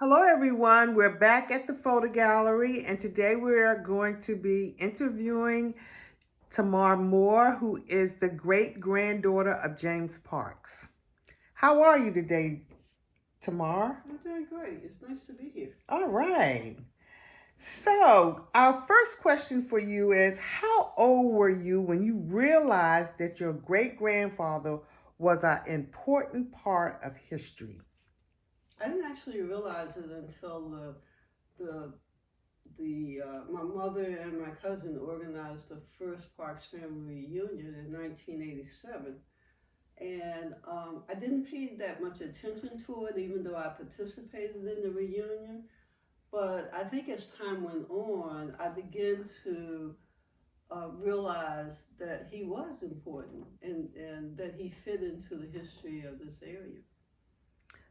Hello, everyone. We're back at the photo gallery, and today we are going to be interviewing Tamara Moore, who is the great granddaughter of James Parks. How are you today, Tamara? I'm doing great. It's nice to be here. All right. So, our first question for you is how old were you when you realized that your great grandfather was an important part of history? I didn't actually realize it until the my mother and my cousin organized the first Parks family reunion in 1987, and I didn't pay that much attention to it, even though I participated in the reunion. But I think as time went on, I began to realize that he was important and that he fit into the history of this area.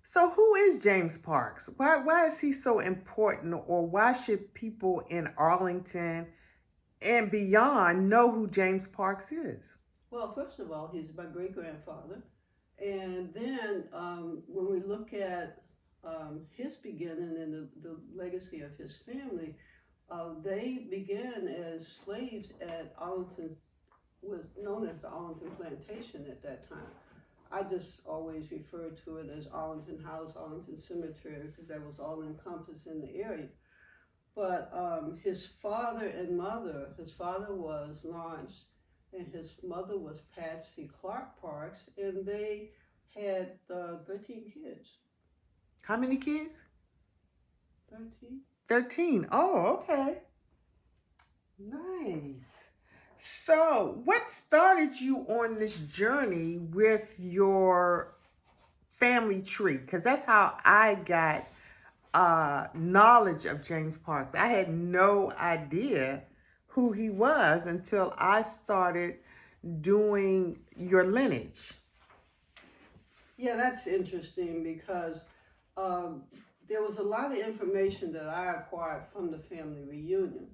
So, who is James Parks? Why is he so important, or why should people in Arlington and beyond know who James Parks is? Well, first of all, he's my great grandfather. And then when we look at his beginning and the legacy of his family, they began as slaves at Arlington, was known as the Arlington Plantation at that time. I just always referred to it as Arlington House, Arlington Cemetery, because that was all encompassed in the area. But his father and mother, his father was Lawrence and his mother was Patsy Clark Parks, and they had 13 kids. How many kids? 13? 13. Oh, okay. Nice. So, what started you on this journey with your family tree? Because that's how I got knowledge of James Parks. I had no idea who he was until I started doing your lineage. Yeah, that's interesting because um, there was a lot of information that I acquired from the family reunion.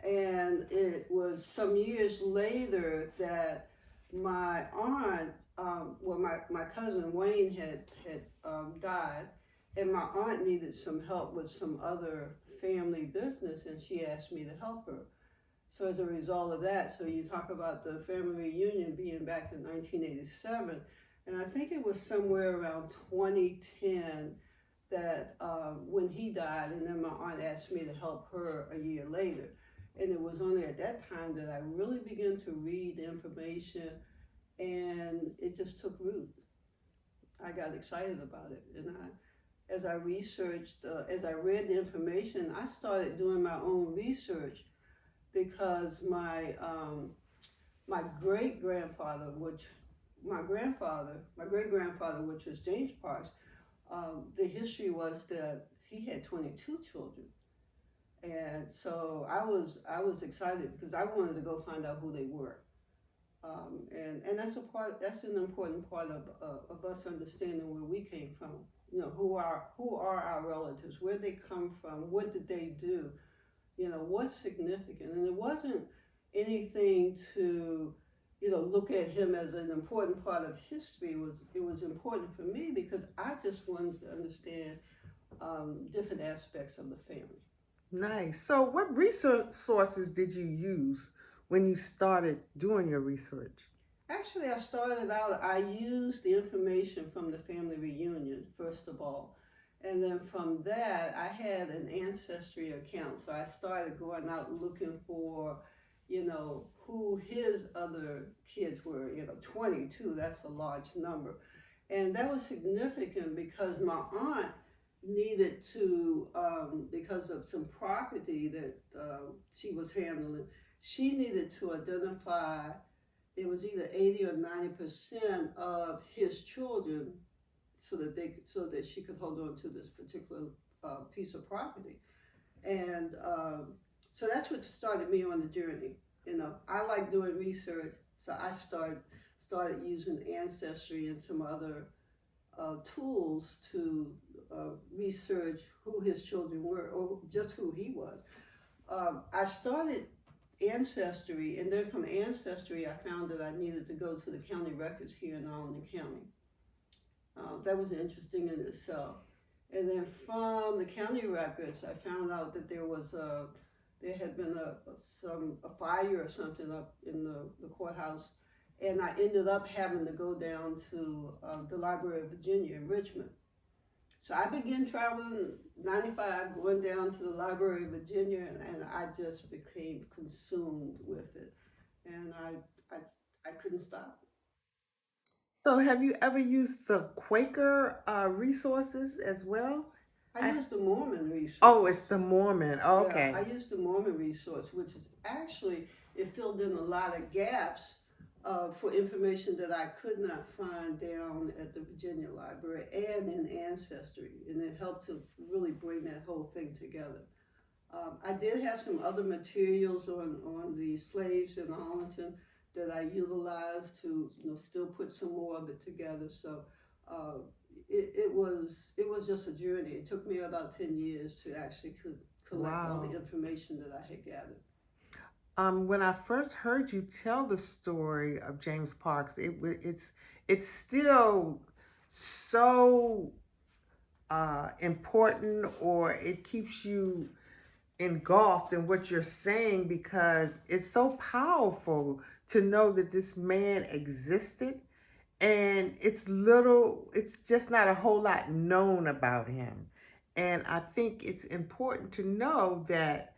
And it was some years later that my aunt, my cousin Wayne had died, and my aunt needed some help with some other family business, and she asked me to help her. So as a result of that, so you talk about the family reunion being back in 1987, and I think it was somewhere around 2010 that when he died, and then my aunt asked me to help her a year later. And it was only at that time that I really began to read information, and it just took root. I got excited about it, and as I researched, as I read the information, I started doing my own research because my great grandfather, my great grandfather, which was James Parks, the history was that he had 22 children. And so I was excited because I wanted to go find out who they were, and that's an important part of us understanding where we came from. You know, who are our relatives, where they come from, what did they do, you know, what's significant. And it wasn't anything to, you know, look at him as an important part of history. It was important for me because I just wanted to understand different aspects of the family. Nice. So, what research sources did you use when you started doing your research? Actually, I started out, I used the information from the family reunion, first of all. And then from that, I had an ancestry account. So I started going out looking for, you know, who his other kids were. You know, 22, that's a large number. And that was significant because my aunt needed to, because of some property that she was handling, she needed to identify, it was either 80 or 90% of his children, so that she could hold on to this particular piece of property. And so that's what started me on the journey. You know, I like doing research, so I started using ancestry and some other tools to research who his children were or just who he was. I started Ancestry, and then from Ancestry, I found that I needed to go to the county records here in Arlington County. That was interesting in itself. And then from the county records, I found out that there had been a fire or something up in the courthouse, and I ended up having to go down to the Library of Virginia in Richmond. So I began traveling 95, going down to the Library of Virginia, and I just became consumed with it, and I, I couldn't stop. So, have you ever used the Quaker resources as well? I I, used the Mormon oh, it's resource. the Mormon. Yeah, I Okay. used the Mormon resource, which is actually, it filled in a lot of gaps for information that I could not find down at the Virginia Library and in Ancestry, and it helped to really bring that whole thing together. I did have some other materials on the slaves in Arlington that I utilized to, still put some more of it together. So uh, it was just a journey. It took me about 10 years to actually collect all the Wow. information that I had gathered. When I first heard you tell the story of James Parks, it's still so important, or it keeps you engulfed in what you're saying because it's so powerful to know that this man existed, and it's just not a whole lot known about him. And I think it's important to know that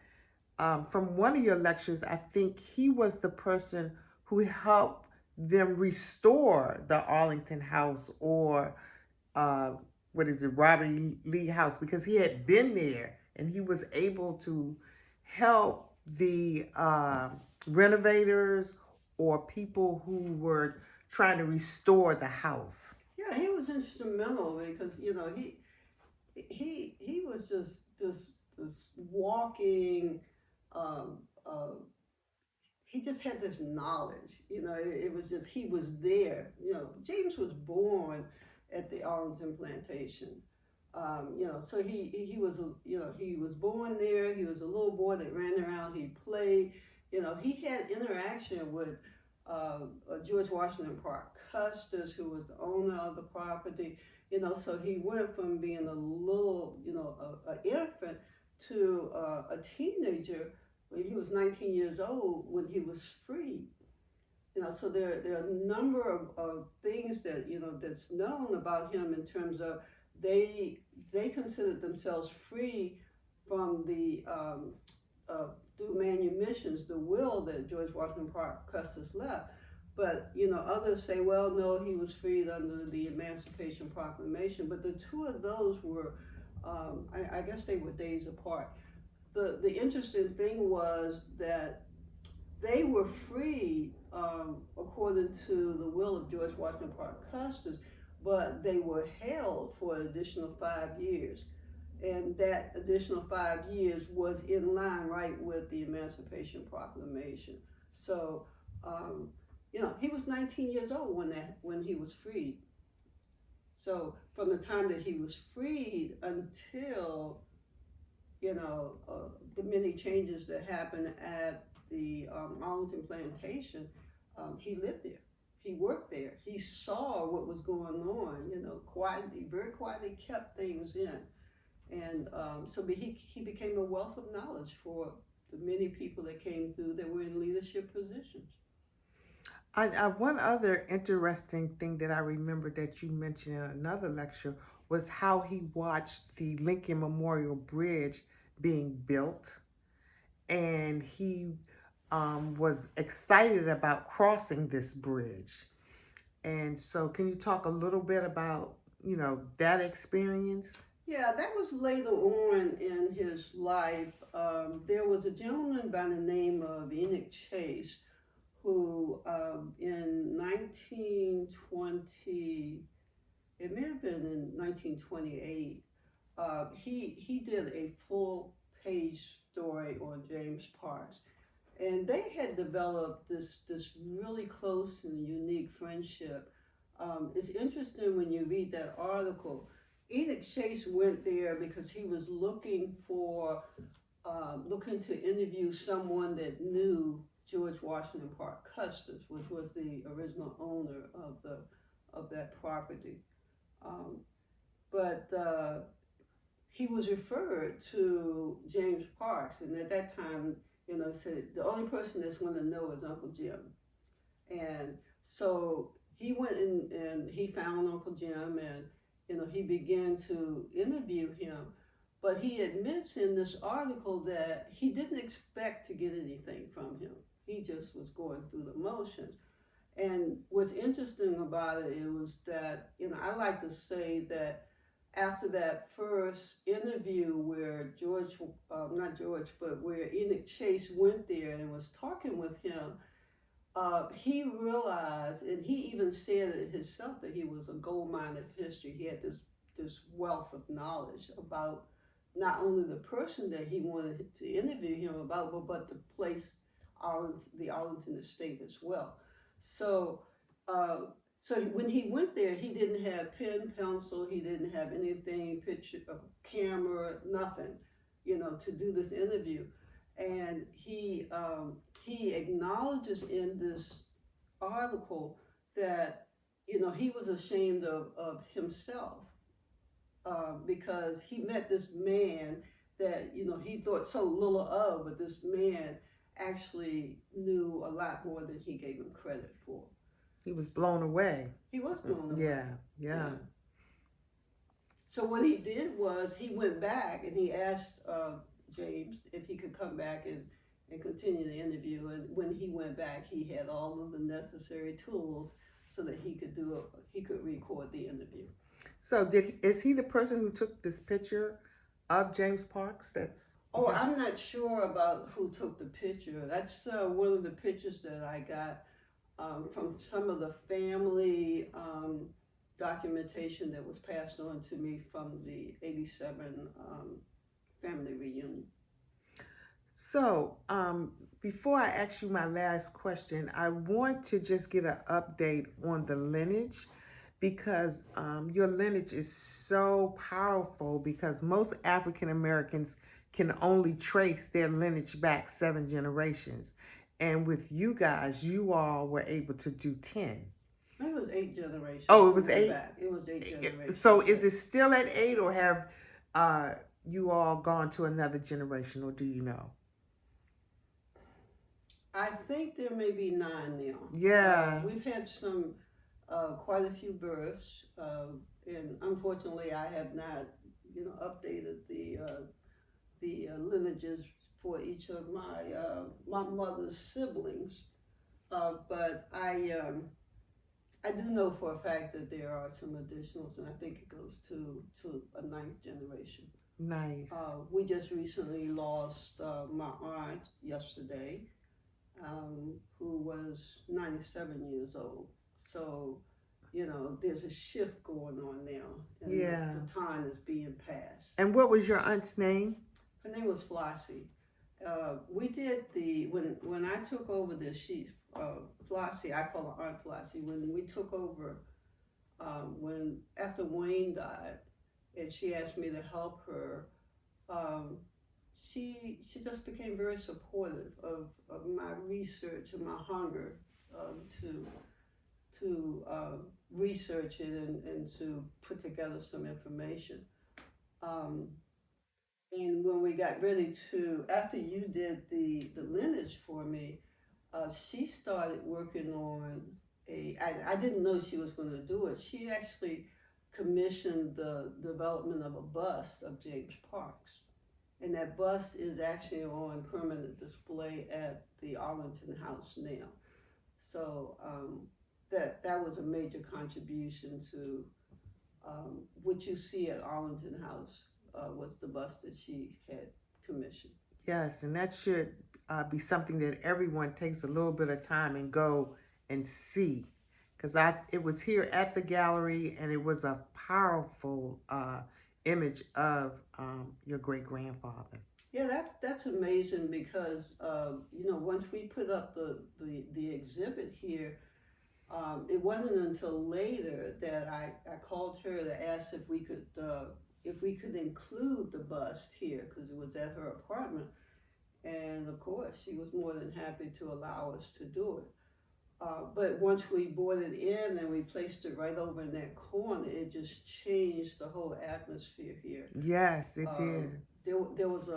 from one of your lectures, I think he was the person who helped them restore the Arlington House, or uh, what is it, Robert E. Lee House, because he had been there and he was able to help the renovators or people who were trying to restore the house. Yeah, he was instrumental because he was just this walking um, uh, he just had this knowledge. It was just he was there. James was born at the Arlington Plantation. So he was born there. He was a little boy that ran around. He played. He had interaction with George Washington Park Custis, who was the owner of the property. So he went from being a little, an infant to a teenager when he was 19 years old when he was free. So there are a number of things that that's known about him in terms of they considered themselves free from the through manumissions, the will that George Washington Parke Custis left. But others say, well, no, he was freed under the Emancipation Proclamation. But the two of those were, I guess, they were days apart. The interesting thing was that they were free according to the will of George Washington Parke Custis, but they were held for an additional 5 years. And that additional 5 years was in line right with the Emancipation Proclamation. So, he was 19 years old when he was freed. So from the time that he was freed until the many changes that happened at the Arlington Plantation, he lived there. He worked there. He saw what was going on, quietly, very quietly kept things in. And so he became a wealth of knowledge for the many people that came through that were in leadership positions. One other interesting thing that I remember that you mentioned in another lecture was how he watched the Lincoln Memorial Bridge being built, and he was excited about crossing this bridge. And so, can you talk a little bit about that experience? Yeah, that was later on in his life. There was a gentleman by the name of Enoch Chase who, in 1920, it may have been in 1928, he did a full page story on James Parks. And they had developed this really close and unique friendship. It's interesting when you read that article. Enoch Chase went there because he was looking to interview someone that knew George Washington Parke Custis, which was the original owner of that property. Um, but he was referred to James Parks, and at that time, said the only person that's going to know is Uncle Jim. And so he went and he found Uncle Jim, and he began to interview him. But he admits in this article that he didn't expect to get anything from him. He just was going through the motions. And what's interesting about it, it was that, I like to say that after that first interview where not George, but where Enoch Chase went there and was talking with him, he realized, and he even said it himself, that he was a gold mine of history. He had this wealth of knowledge about not only the person that he wanted to interview him about, but the place, the Arlington estate as well. So, so when he went there, he didn't have pen, pencil. He didn't have anything, picture, camera, nothing, to do this interview. And he acknowledges in this article that he was ashamed of himself because he met this man that he thought so little of, but this man actually knew a lot more than he gave him credit for. He was blown away. He was blown away. Yeah. So what he did was he went back and he asked James if he could come back and continue the interview. And when he went back, he had all of the necessary tools so that he could record the interview. So is he the person who took this picture of James Parks? I'm not sure about who took the picture. That's one of the pictures that I got from some of the family documentation that was passed on to me from the '87 family reunion. So before I ask you my last question, I want to just get an update on the lineage, because your lineage is so powerful, because most African Americans can only trace their lineage back 7 generations. And with you guys, you all were able to do 10. It was 8 generations. Oh, it was 8? It was 8 generations. So is it still at 8, or have you all gone to another generation, or do you know? I think there may be 9 now. Yeah. We've had quite a few births, and unfortunately I have not, updated the lineages for each of my mother's siblings. But I do know for a fact that there are some additionals, and I think it goes to a 9th generation. Nice. We just recently lost my aunt yesterday, who was 97 years old. So, there's a shift going on now. And the time is being passed. And what was your aunt's name? Her name was Flossie. We did when I took over this, Flossie, I call her Aunt Flossie, when we took over, after Wayne died, and she asked me to help her, she just became very supportive of my research and my hunger to research it and to put together some information. And when we got ready after you did the lineage for me, she started working on I didn't know she was going to do it. She actually commissioned the development of a bust of James Parks. And that bust is actually on permanent display at the Arlington House now. So that was a major contribution to what you see at Arlington House. Was the bust that she had commissioned. Yes, and that should be something that everyone takes a little bit of time and go and see, because it was here at the gallery, and it was a powerful image of your great-grandfather. Yeah, that's amazing, because once we put up the exhibit here, it wasn't until later that I called her to ask if we could include the bust here, because it was at her apartment. And of course, she was more than happy to allow us to do it. But once we brought it in and we placed it right over in that corner, it just changed the whole atmosphere here. Yes, it Um, did. there was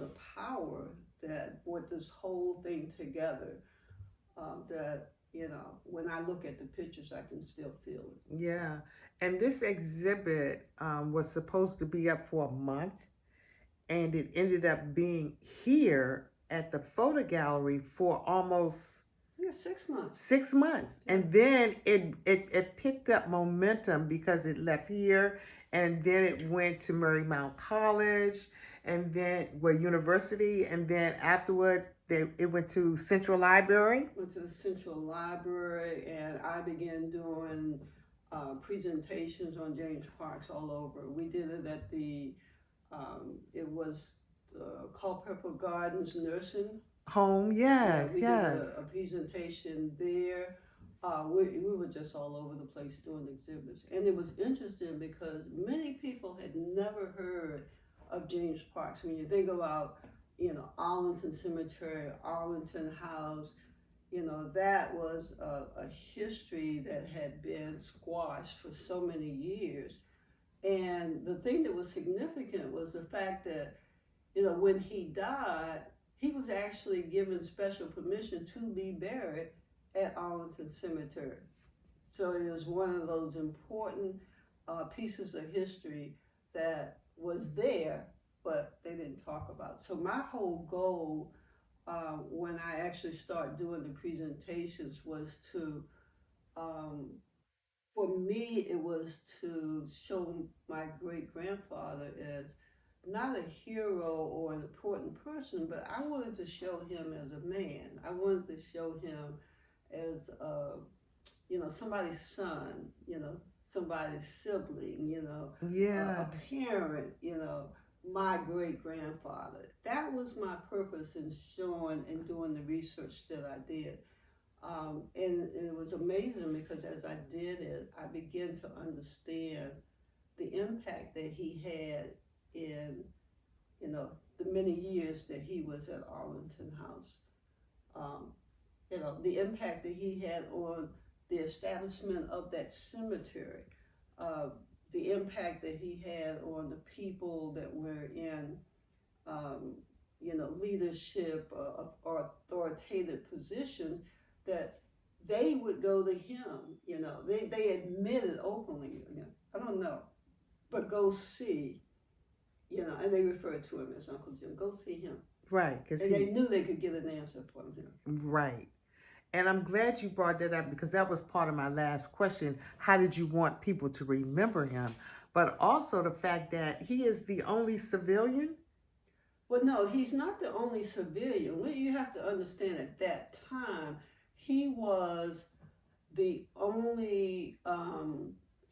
a power that brought this whole thing together. That when I look at the pictures, I can still feel it. Yeah. And this exhibit was supposed to be up for a month, and it ended up being here at the photo gallery for almost Yeah, 6 months. 6 months. Yeah. And then it picked up momentum because it left here, and then it went to Marymount College, and then university, and then afterward it went to Central Library. Went to the Central Library, and I began doing presentations on James Parks all over. We did it at it was Culpeper Gardens Nursing. Home, Yeah, yes, we did a yes. presentation there. We were just all over the place doing exhibits. And it was interesting because many people had never heard of James Parks. When you think about, Arlington Cemetery, Arlington House, that was a history that had been squashed for so many years. And the thing that was significant was the fact that, when he died, he was actually given special permission to be buried at Arlington Cemetery. So it was one of those important pieces of history that was there, but they didn't talk about. So my whole goal when I actually started doing the presentations was to um, for me, it was to show my great grandfather as not a hero or an important person, but I wanted to show him as a man. I wanted to show him as somebody's son, somebody's sibling, a Yeah. parent, my great grandfather. That was my purpose in showing and doing the research that I did. And it was amazing because as I did it, I began to understand the impact that he had in, the many years that he was at Arlington House. Um, the impact that he had on the establishment of that cemetery, uh, the impact that he had on the people that were in, um, leadership or authoritative positions, that they would go to him. They admitted openly. I don't know, but go see. And they referred to him as Uncle Jim. Go see him, Right, because and they knew they could get an answer from him. right. And I'm glad you brought that up because that was part of my last question. How did you want people to remember him? But also the fact that he is the only civilian. Well, no, he's not the only civilian. What you have to understand, at that time, he was the only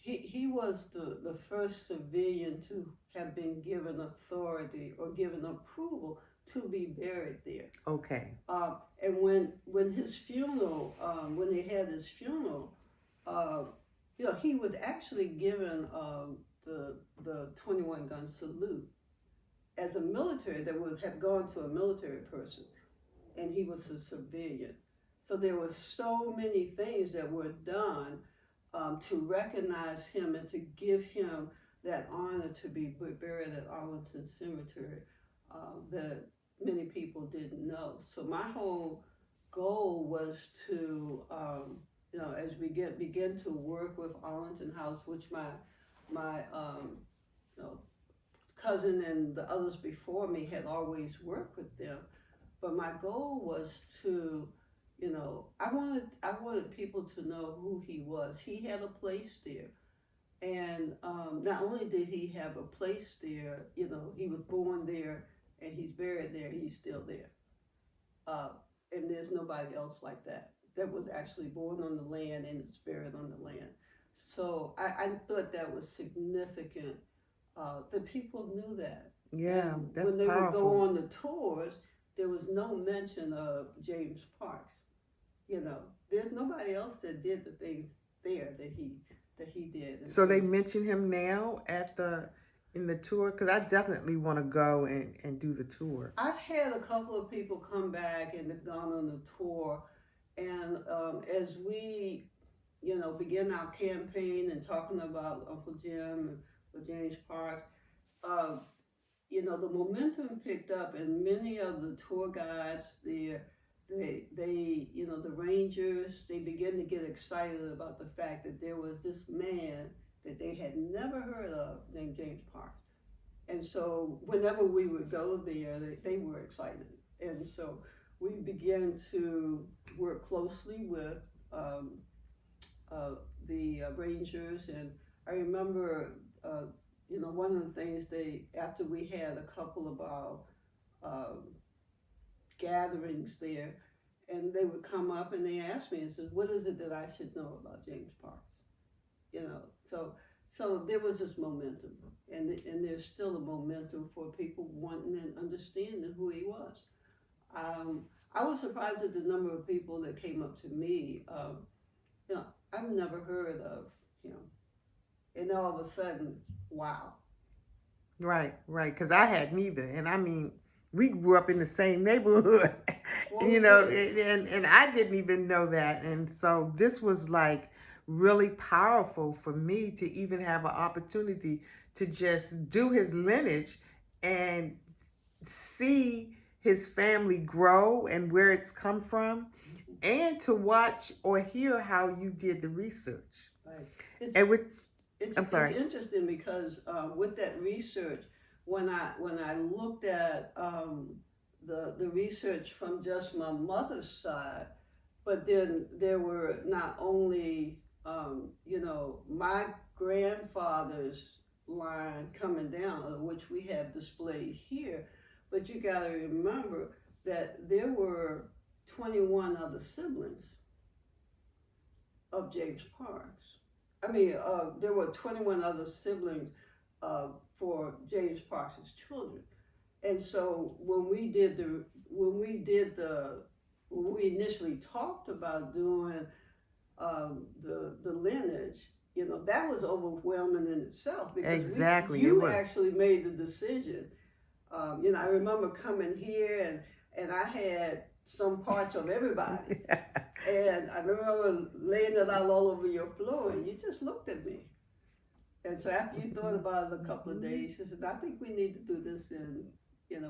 he was the first civilian to have been given authority or given approval to be buried there. Okay. And when his funeral, when they had his funeral, uh, he was actually given the 21 gun salute as a military that would have gone to a military person, and he was a civilian. So there were so many things that were done to recognize him and to give him that honor to be buried at Arlington Cemetery that many people didn't know. So my whole goal was to, as we begin to work with Arlington House, which my you know, cousin and the others before me had always worked with them. But my goal was to, I wanted people to know who he was. He had a place there, and not only did he have a place there, he was born there and he's buried there. He's still there, uh, and there's nobody else like that was actually born on the land and is buried on the land. So I thought that was significant. The people knew that. Yeah, And that's when they would go powerful. on the tours, there was no mention of James Parks. There's nobody else that did the things there that he did. So they mention him now at the in the tour because I definitely want to go and do the tour. I've had a couple of people come back and have gone on the tour, And as we, begin our campaign and talking about Uncle Jim or James Parks, uh, the momentum picked up, and many of the tour guides there, the rangers, they began to get excited about the fact that there was this man that they had never heard of named James Parks. And so whenever we would go there, they were excited. And so we began to work closely with um, uh, the rangers. And I remember, one of the things after we had a couple of our um, gatherings there, and they would come up and they asked me and said, "What is it that I should know about James Parks?" So there was this momentum, and there's still a momentum for people wanting and understanding who he was. I was surprised at the number of people that came up to me. I've never heard of him, and all of a sudden, wow. Right, right. Because I had neither, and I mean, we grew up in the same neighborhood, Well, you we know, did. and I didn't even know that, and so this was like really powerful for me to even have an opportunity to just do his lineage and see his family grow and where it's come from, and to watch or hear how you did the research. Right. It's And with, it's I'm it's sorry. interesting because with that research, when I looked at the research from just my mother's side, but then there were not only my grandfather's line coming down, which we have displayed here, but you got to remember that there were 21 other siblings of James Parks. I mean, there were 21 other siblings for James Parks's children. And so when we initially talked about doing the lineage, that was overwhelming in itself because Exactly, it you was. actually made the decision. I remember coming here and I had some parts of everybody. And I remember laying it out all over your floor, and you just looked at me. And so after you thought about it a couple of days, you said, "I think we need to do this, and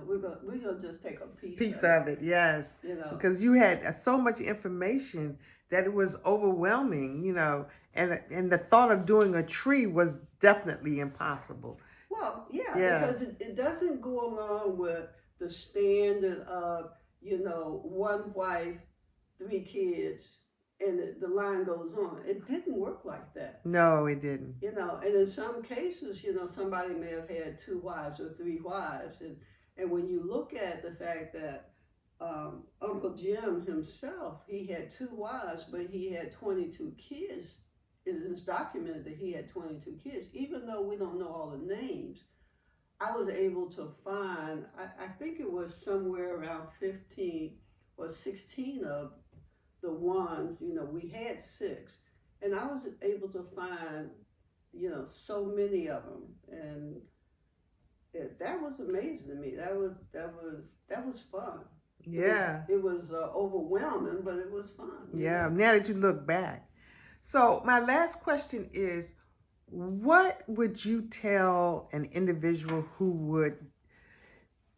we're gonna just take a piece Piece of it." of it, yes, You know. because you had so much information that it was overwhelming, and the thought of doing a tree was definitely impossible. Well, yeah, Yeah, because it doesn't go along with the standard of one wife, three kids, and the line goes on. It didn't work like that. no, it didn't. And in some cases, somebody may have had two wives or three wives, and when you look at the fact that Uncle Jim himself, he had two wives, but he had 22 kids. It is documented that he had 22 kids, even though we don't know all the names. I was able to find, I think it was somewhere around 15 or 16 of the ones, we had six, and I was able to find so many of them, and that was amazing to me. That was fun. Yeah, It was overwhelming, but it was fun. yeah. Now that you look back, so my last question is, what would you tell an individual who would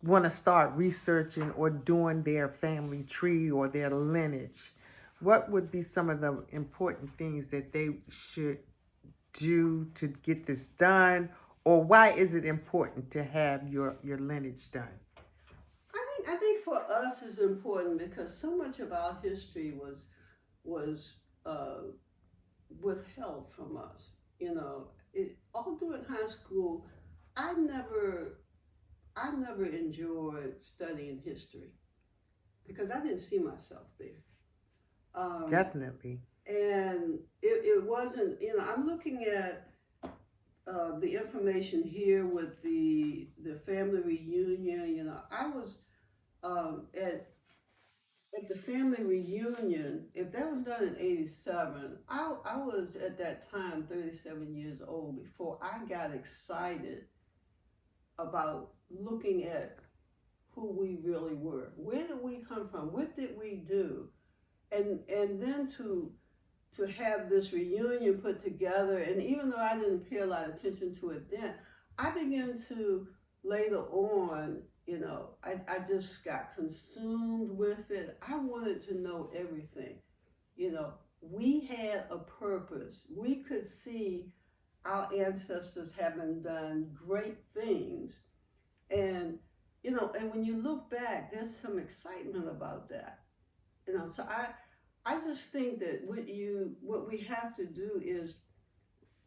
want to start researching or doing their family tree or their lineage? What would be some of the important things that they should do to get this done, or why is it important to have your lineage done? I think for us it's important because so much of our history was withheld from us. All through high school, I never I never enjoyed studying history because I didn't see myself there. Um, Definitely. and it wasn't, I'm looking at the information here with the family reunion. I was at the family reunion. If that was done in '87, I was at that time 37 years old before I got excited about looking at who we really were. Where did we come from? What did we do? and then to have this reunion put together, and even though I didn't pay a lot of attention to it then, I began to later on, I just got consumed with it. I wanted to know everything. We had a purpose. We could see our ancestors having done great things. And, and when you look back, there's some excitement about that. So I just think that what we have to do is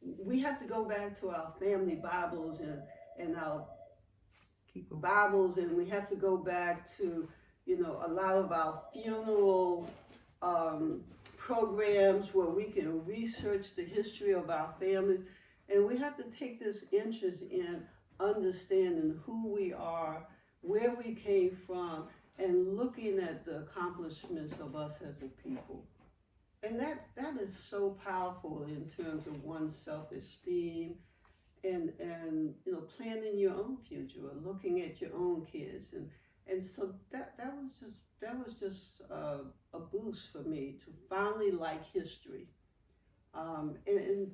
we have to go back to our family Bibles and our Bibles, and we have to go back to, a lot of our funeral um, programs where we can research the history of our families. And we have to take this interest in understanding who we are, where we came from, and looking at the accomplishments of us as a people. And that is so powerful in terms of one's self-esteem and planning your own future or looking at your own kids, and so that was just a boost for me to finally like history, and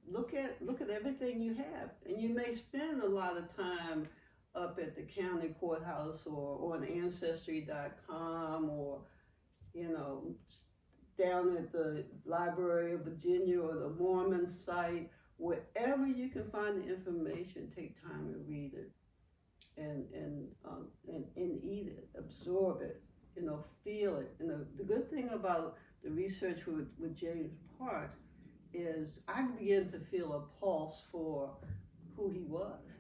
look at everything you have, and you may spend a lot of time up at the county courthouse or on ancestry.com, or you know down at the Library of Virginia or the Mormon site. Wherever you can find the information, take time and read it, and eat it, absorb it, feel it. The good thing about the research with James Parks is I began to feel a pulse for who he was,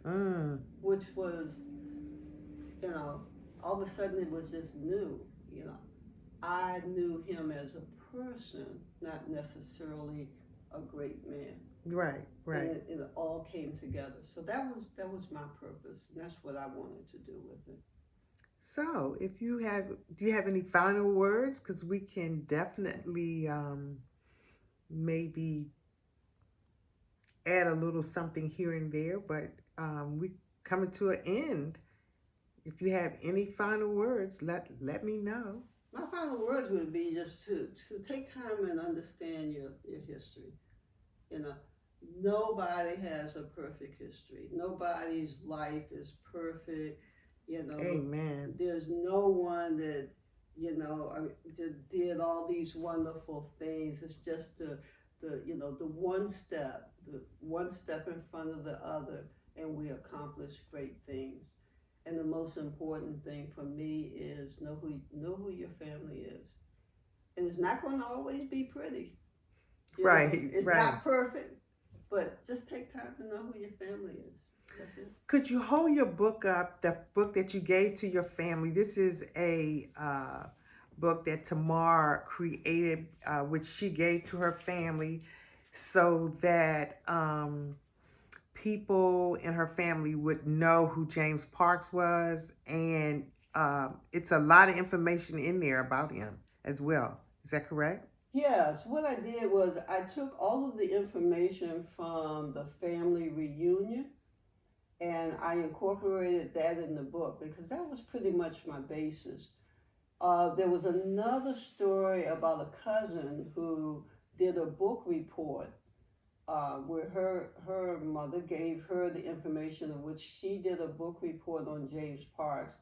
which was, all of a sudden it was just new. I knew him as a person, not necessarily a great man. Right. And it all came together. So that was my purpose. And that's what I wanted to do with it. So, do you have any final words? Because we can definitely maybe add a little something here and there, but we coming to an end. If you have any final words, let me know. My final words would be just to take time and understand your history. Nobody has a perfect history. Nobody's life is perfect. Amen. There's no one that did all these wonderful things. It's just the one step in front of the other, and we accomplish great things. And the most important thing for me is know who your family is, and it's not going to always be pretty. It's not perfect, but just take time to know who your family is. That's it. Could you hold your book up, the book that you gave to your family? This is a book that Tamara created, which she gave to her family so that people in her family would know who James Parks was. And it's a lot of information in there about him as well. Is that correct? Yes, what I did was I took all of the information from the family reunion and I incorporated that in the book because that was pretty much my basis. There was another story about a cousin who did a book report where her mother gave her the information of which she did a book report on James Parks.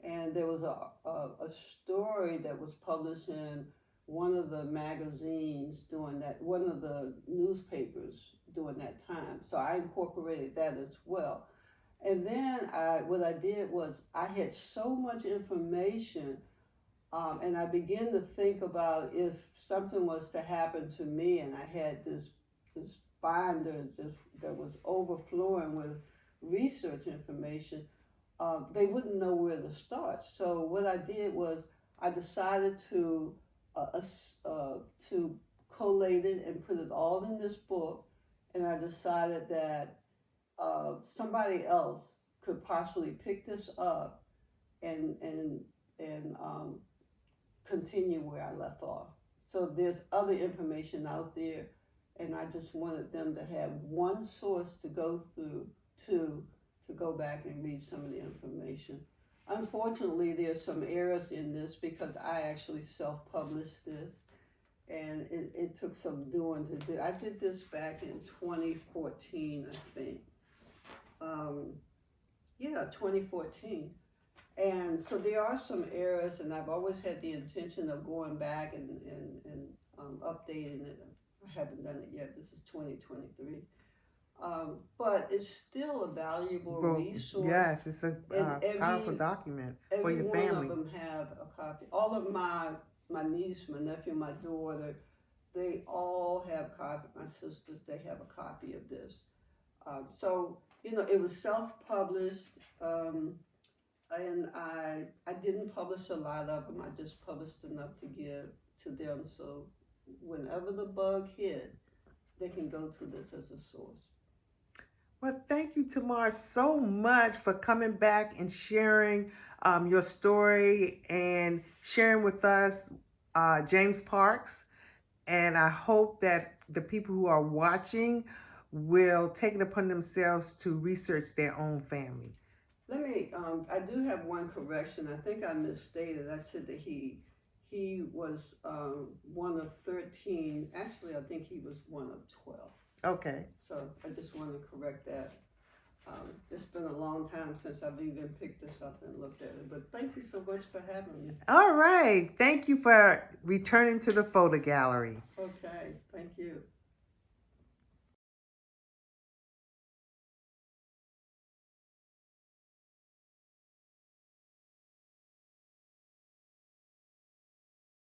And there was a story that was published in one of the magazines during that, one of the newspapers during that time. So I incorporated that as well. And then what I did was I had so much information, and I began to think about if something was to happen to me, and I had this binder that was overflowing with research information, they wouldn't know where to start. So what I did was I decided to collate it and put it all in this book, and I decided that somebody else could possibly pick this up and continue where I left off. So there's other information out there, and I just wanted them to have one source to go through to go back and read some of the information. Unfortunately, there's some errors in this because I actually self-published this, and it took some doing to do. I did this back in 2014, I think. Yeah, 2014. And so there are some errors, and I've always had the intention of going back and updating it. I haven't done it yet. This is 2023. But it's still a valuable Well, resource. yes, it's a And powerful document for every your one family. of them have a copy. All of my niece, my nephew, my daughter, they all have copy. My sisters, they have a copy of this. So it was self-published, and I didn't publish a lot of them. I just published enough to give to them. So whenever the bug hit, they can go to this as a source. Well, thank you, Tamara, so much for coming back and sharing your story and sharing with us James Parks. And I hope that the people who are watching will take it upon themselves to research their own family. Let me, I do have one correction. I think I misstated. I said that he was one of 13. Actually, I think he was one of 12. Okay. So I just want to correct that. It's been a long time since I've even picked this up and looked at it. But thank you so much for having me. All right. Thank you for returning to the photo gallery. Okay. Thank you.